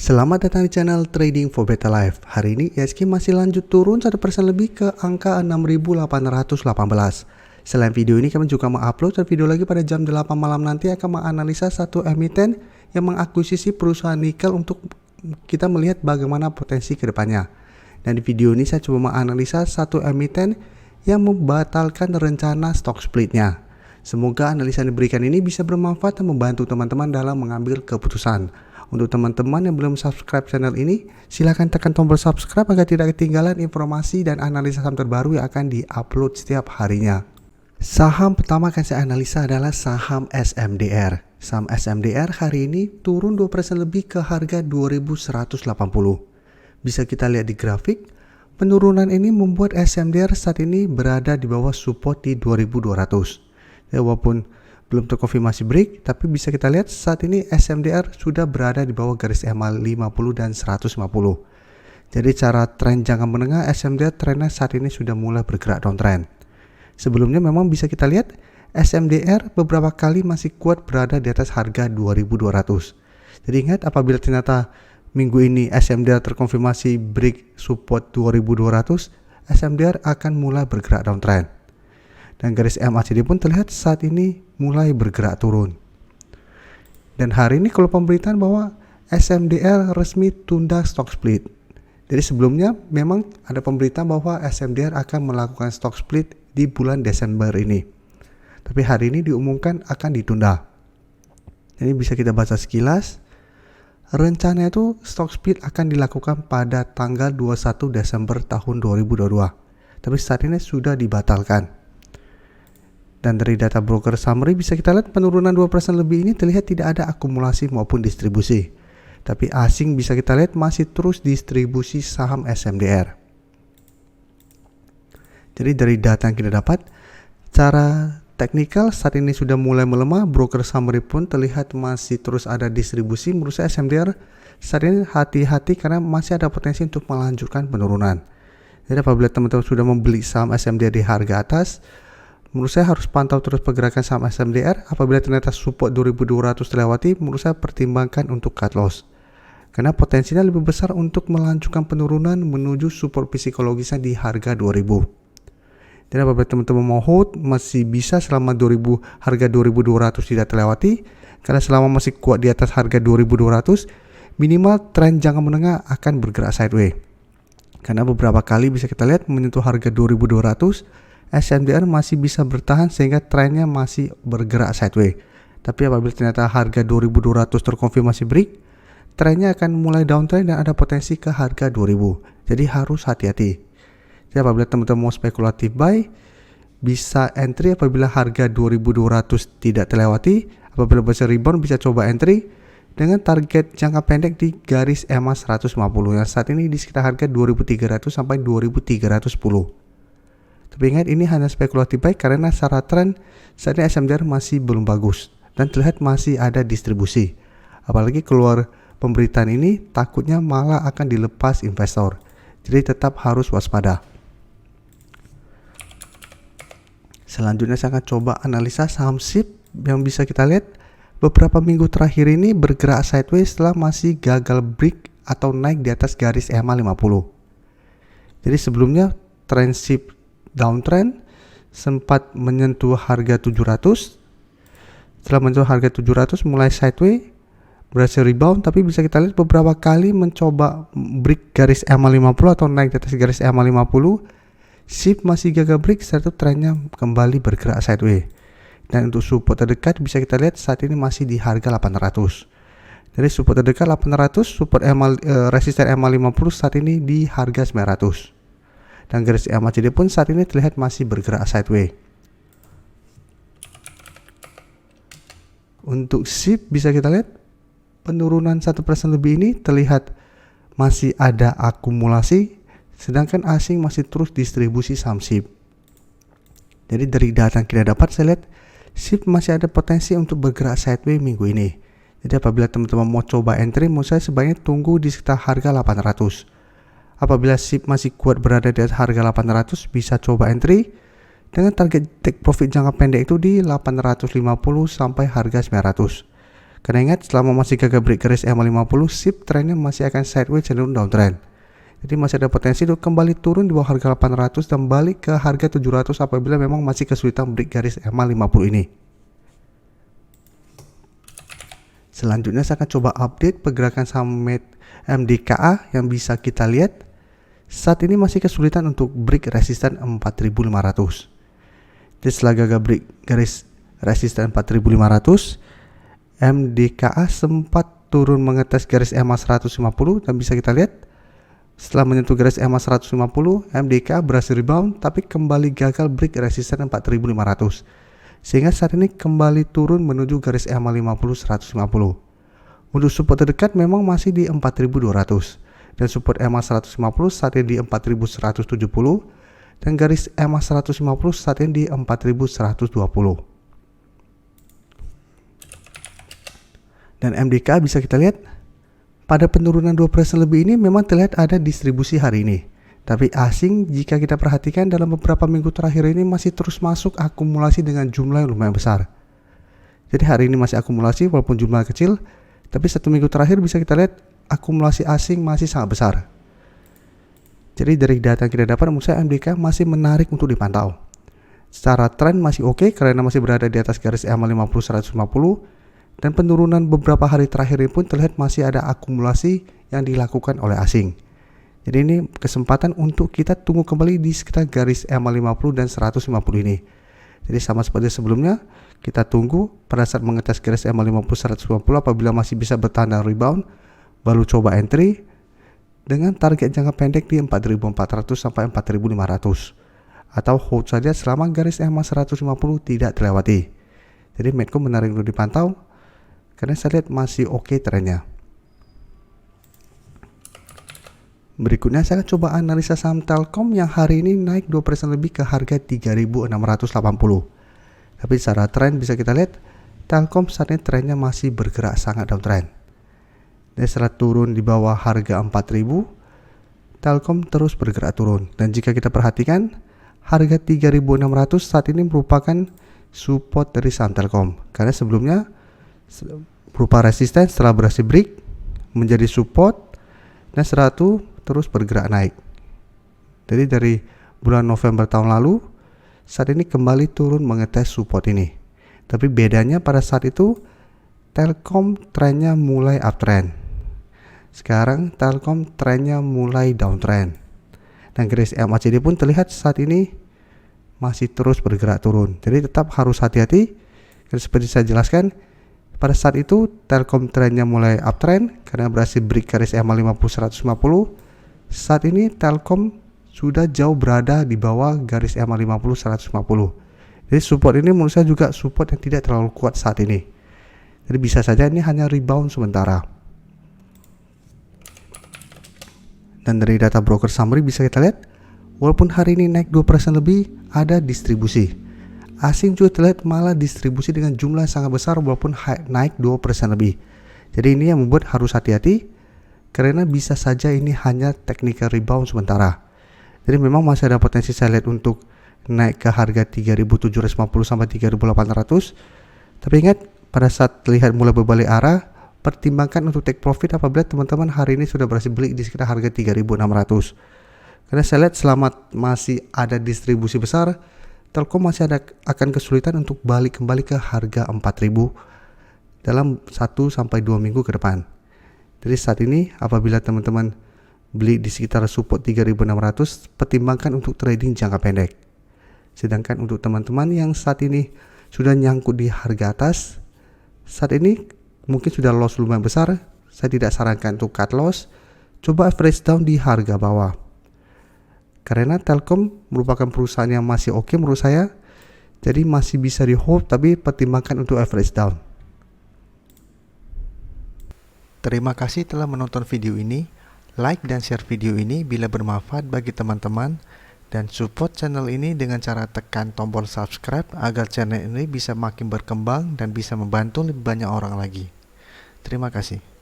Selamat datang di channel Trading for Better Life. Hari ini IHSG masih lanjut turun 1% lebih ke angka 6.818. Selain video ini, kami juga mengupload video lagi pada jam 8 malam nanti akan menganalisa satu emiten yang mengakuisisi perusahaan nikel untuk kita melihat bagaimana potensi kedepannya. Dan di video ini saya coba menganalisa satu emiten yang membatalkan rencana stock splitnya. Semoga analisa yang diberikan ini bisa bermanfaat dan membantu teman-teman dalam mengambil keputusan. Untuk teman-teman yang belum subscribe channel ini, silahkan tekan tombol subscribe agar tidak ketinggalan informasi dan analisa saham terbaru yang akan diupload setiap harinya. Saham pertama akan saya analisa adalah saham SMDR. Saham SMDR hari ini turun 2% lebih ke harga 2.180. Bisa kita lihat di grafik, penurunan ini membuat SMDR saat ini berada di bawah support di 2.200. Ya, walaupun belum terkonfirmasi break, tapi bisa kita lihat saat ini SMDR sudah berada di bawah garis EMA 50 dan 150. Jadi cara tren jangka menengah SMDR trennya saat ini sudah mulai bergerak downtrend. Sebelumnya memang bisa kita lihat SMDR beberapa kali masih kuat berada di atas harga 2.200. Jadi ingat, apabila ternyata minggu ini SMDR terkonfirmasi break support 2.200, SMDR akan mulai bergerak downtrend. Dan garis MACD pun terlihat saat ini mulai bergerak turun. Dan hari ini kalau pemberitaan bahwa SMDR resmi tunda stock split. Jadi sebelumnya memang ada pemberitaan bahwa SMDR akan melakukan stock split di bulan Desember ini. Tapi hari ini diumumkan akan ditunda. Jadi bisa kita baca sekilas. Rencana itu stock split akan dilakukan pada tanggal 21 Desember tahun 2022. Tapi saat ini sudah dibatalkan. Dan dari data broker summary bisa kita lihat penurunan 2% lebih ini terlihat tidak ada akumulasi maupun distribusi. Tapi asing bisa kita lihat masih terus distribusi saham SMDR. Jadi dari data yang kita dapat, cara teknikal saat ini sudah mulai melemah, broker summary pun terlihat masih terus ada distribusi. Menurut saya SMDR saat ini hati-hati karena masih ada potensi untuk melanjutkan penurunan. Jadi apabila teman-teman sudah membeli saham SMDR di harga atas, menurut saya harus pantau terus pergerakan saham SMDR. Apabila ternyata support 2.200 terlewati, menurut saya pertimbangkan untuk cut loss. Karena potensinya lebih besar untuk melanjutkan penurunan menuju support psikologisnya di harga 2.000. Dan apabila teman-teman mau hold, masih bisa selama harga 2.200 tidak terlewati. Karena selama masih kuat di atas harga 2.200, minimal tren jangka menengah akan bergerak sideways. Karena beberapa kali bisa kita lihat menyentuh harga 2.200, SMDR masih bisa bertahan sehingga trennya masih bergerak sideways. Tapi apabila ternyata harga 2.200 terkonfirmasi break, trennya akan mulai downtrend dan ada potensi ke harga 2.000. Jadi harus hati-hati. Jadi apabila teman-teman mau spekulatif buy, bisa entry apabila harga 2.200 tidak terlewati. Apabila bisa rebound, bisa coba entry dengan target jangka pendek di garis EMA 150 yang saat ini di sekitar harga 2.300 sampai 2.310. Tapi ingat, ini hanya spekulatif baik karena secara tren saat ini SMDR masih belum bagus dan terlihat masih ada distribusi. Apalagi keluar pemberitaan ini takutnya malah akan dilepas investor. Jadi tetap harus waspada. Selanjutnya saya akan coba analisa saham SIP yang bisa kita lihat beberapa minggu terakhir ini bergerak sideways setelah masih gagal break atau naik di atas garis EMA 50. Jadi sebelumnya tren SIP downtrend sempat menyentuh harga 700. Setelah menyentuh harga 700 mulai sideways, berhasil rebound, tapi bisa kita lihat beberapa kali mencoba break garis EMA 50 atau naik di atas garis EMA 50. SIP masih gagal break, setelah itu trennya kembali bergerak sideways. Dan untuk support terdekat bisa kita lihat saat ini masih di harga 800. Jadi support terdekat 800, support resisten EMA 50 saat ini di harga 900. Dan garis MACD pun saat ini terlihat masih bergerak sideways. Untuk SIP bisa kita lihat penurunan 1% lebih ini terlihat masih ada akumulasi, sedangkan asing masih terus distribusi saham SIP. Jadi dari data yang kita dapat, saya lihat SIP masih ada potensi untuk bergerak sideways minggu ini. Jadi apabila teman-teman mau coba entry, menurut saya sebaiknya tunggu di sekitar harga 800. Apabila SIP masih kuat berada di harga 800, bisa coba entry dengan target take profit jangka pendek itu di 850 sampai harga 900. Karena ingat, selama masih gagal break garis EMA50, SIP trennya masih akan sideways cenderung downtrend. Jadi masih ada potensi untuk kembali turun di bawah harga 800 dan balik ke harga 700 apabila memang masih kesulitan break garis EMA50 ini. Selanjutnya saya akan coba update pergerakan saham MDKA yang bisa kita lihat saat ini masih kesulitan untuk break resisten 4.500. Jadi setelah gagal break garis resisten 4.500, MDKA sempat turun mengetes garis EMA 150 dan bisa kita lihat setelah menyentuh garis EMA 150, MDKA berhasil rebound tapi kembali gagal break resisten 4.500. Sehingga saat ini kembali turun menuju garis EMA 50 150. Untuk support terdekat memang masih di 4.200 dan support EMA 150 saat ini di 4.170 dan garis EMA 150 saat ini di 4.120. Dan MDKA bisa kita lihat pada penurunan 2% lebih ini memang terlihat ada distribusi hari ini. Tapi asing jika kita perhatikan dalam beberapa minggu terakhir ini masih terus masuk akumulasi dengan jumlah yang lumayan besar. Jadi hari ini masih akumulasi walaupun jumlah kecil, tapi 1 minggu terakhir bisa kita lihat akumulasi asing masih sangat besar. Jadi dari data yang kita dapat menurut saya MDKA masih menarik untuk dipantau. Secara tren masih oke karena masih berada di atas garis EMA 50 150. Dan penurunan beberapa hari terakhir ini pun terlihat masih ada akumulasi yang dilakukan oleh asing. Jadi ini kesempatan untuk kita tunggu kembali di sekitar garis EMA 50 dan 150 ini. Jadi sama seperti sebelumnya, kita tunggu pada saat mengetes garis EMA 50 150 apabila masih bisa bertahan dan rebound, baru coba entry dengan target jangka pendek di 4.400 sampai 4.500 atau hold saja selama garis EMA 150 tidak terlewati. Jadi Medco menarik untuk dipantau karena saya lihat masih oke trennya. Berikutnya saya akan coba analisa saham Telkom yang hari ini naik 2% lebih ke harga 3.680. Tapi secara tren bisa kita lihat Telkom saat ini trennya masih bergerak sangat downtrend. Dan setelah turun di bawah harga 4.000, Telkom terus bergerak turun. Dan jika kita perhatikan harga 3.600 saat ini merupakan support dari saham Telkom. Karena sebelumnya berupa resisten setelah berhasil break menjadi support dan setelah itu terus bergerak naik. Jadi dari bulan November tahun lalu saat ini kembali turun mengetes support ini. Tapi bedanya pada saat itu Telkom trennya mulai uptrend. Sekarang Telkom trennya mulai downtrend. Dan garis MACD pun terlihat saat ini masih terus bergerak turun. Jadi tetap harus hati-hati. Seperti saya jelaskan, pada saat itu Telkom trennya mulai uptrend karena berhasil break garis EMA 50 150. Saat ini Telkom sudah jauh berada di bawah garis EMA 50 150. Jadi support ini menurut saya juga support yang tidak terlalu kuat saat ini. Jadi bisa saja ini hanya rebound sementara. Dan dari data broker summary bisa kita lihat walaupun hari ini naik 2% lebih ada distribusi. Asing juga terlihat malah distribusi dengan jumlah yang sangat besar walaupun naik 2% lebih. Jadi ini yang membuat harus hati-hati karena bisa saja ini hanya technical rebound sementara. Jadi memang masih ada potensi saya lihat untuk naik ke harga 3.750 sampai 3.800. Tapi ingat pada saat terlihat mulai berbalik arah, pertimbangkan untuk take profit apabila teman-teman hari ini sudah berhasil beli di sekitar harga 3.600. Karena saya lihat selama masih ada distribusi besar, Telkom masih akan kesulitan untuk balik kembali ke harga 4.000 dalam 1-2 minggu ke depan. Jadi saat ini apabila teman-teman beli di sekitar support 3.600, pertimbangkan untuk trading jangka pendek. Sedangkan untuk teman-teman yang saat ini sudah nyangkut di harga atas, saat ini mungkin sudah loss lumayan besar, saya tidak sarankan untuk cut loss, coba average down di harga bawah. Karena Telkom merupakan perusahaan yang masih oke menurut saya, jadi masih bisa di hold tapi pertimbangkan untuk average down. Terima kasih telah menonton video ini. Like dan share video ini bila bermanfaat bagi teman-teman, dan support channel ini dengan cara tekan tombol subscribe agar channel ini bisa makin berkembang dan bisa membantu lebih banyak orang lagi. Terima kasih.